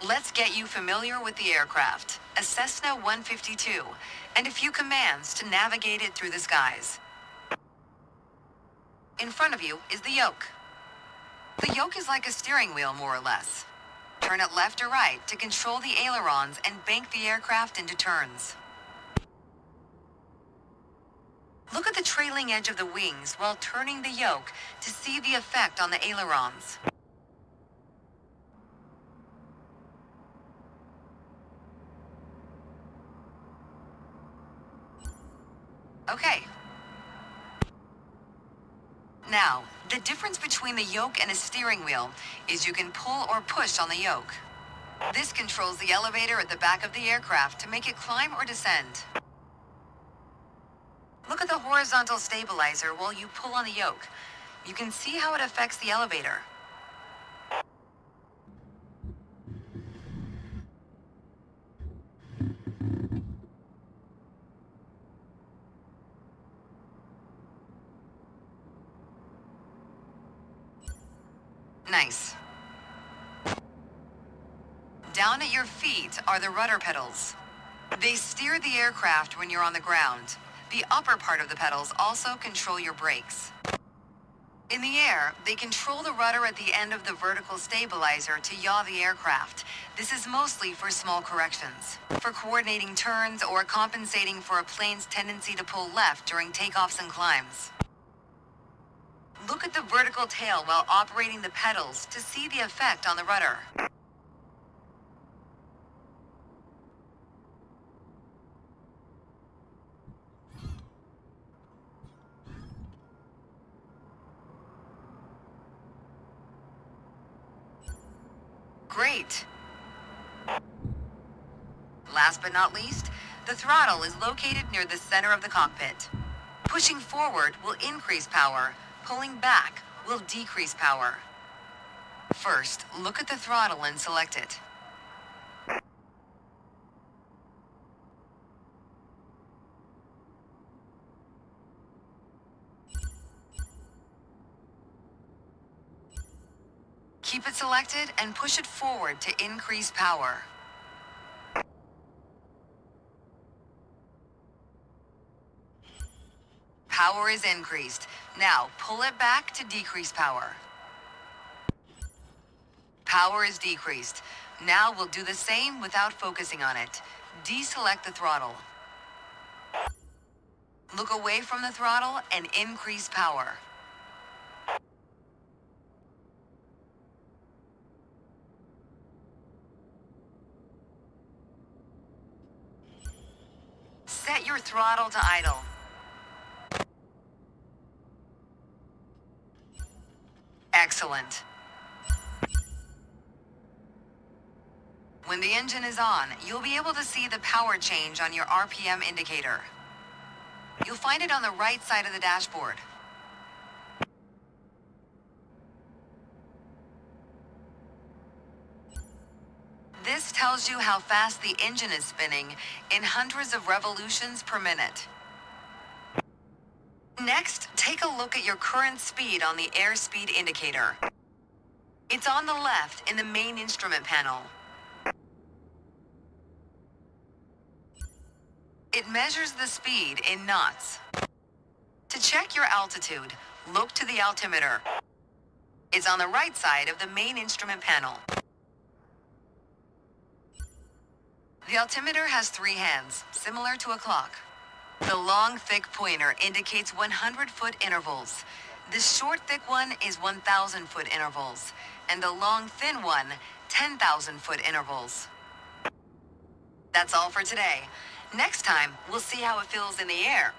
Let's get you familiar with the aircraft, a Cessna 152, and a few commands to navigate it through the skies. In front of you is the yoke. The yoke is like a steering wheel, more or less. Turn it left or right to control the ailerons and bank the aircraft into turns. Look at the trailing edge of the wings while turning the yoke to see the effect on the ailerons. Okay. Now, the difference between the yoke and a steering wheel is you can pull or push on the yoke. This controls the elevator at the back of the aircraft to make it climb or descend. Look at the horizontal stabilizer while you pull on the yoke. You can see how it affects the elevator. Nice. Down at your feet are the rudder pedals. They steer the aircraft when you're on the ground. The upper part of the pedals also control your brakes. In the air, they control the rudder at the end of the vertical stabilizer to yaw the aircraft. This is mostly for small corrections, for coordinating turns or compensating for a plane's tendency to pull left during takeoffs and climbs. Look at the vertical tail while operating the pedals to see the effect on the rudder. Great. Last but not least, the throttle is located near the center of the cockpit. Pushing forward will increase power. Pulling back will decrease power. First, look at the throttle and select it. Keep it selected and push it forward to increase power. Power is increased. Now, pull it back to decrease power. Power is decreased. Now we'll do the same without focusing on it. Deselect the throttle. Look away from the throttle and increase power. Set your throttle to idle. Excellent. When the engine is on, you'll be able to see the power change on your RPM indicator. You'll find it on the right side of the dashboard. This tells you how fast the engine is spinning in hundreds of revolutions per minute. Next, take a look at your current speed on the airspeed indicator. It's on the left in the main instrument panel. It measures the speed in knots. To check your altitude, look to the altimeter. It's on the right side of the main instrument panel. The altimeter has 3 hands, similar to a clock. The long, thick pointer indicates 100-foot intervals. The short, thick one is 1,000-foot intervals, and the long, thin one, 10,000-foot intervals. That's all for today. Next time, we'll see how it feels in the air.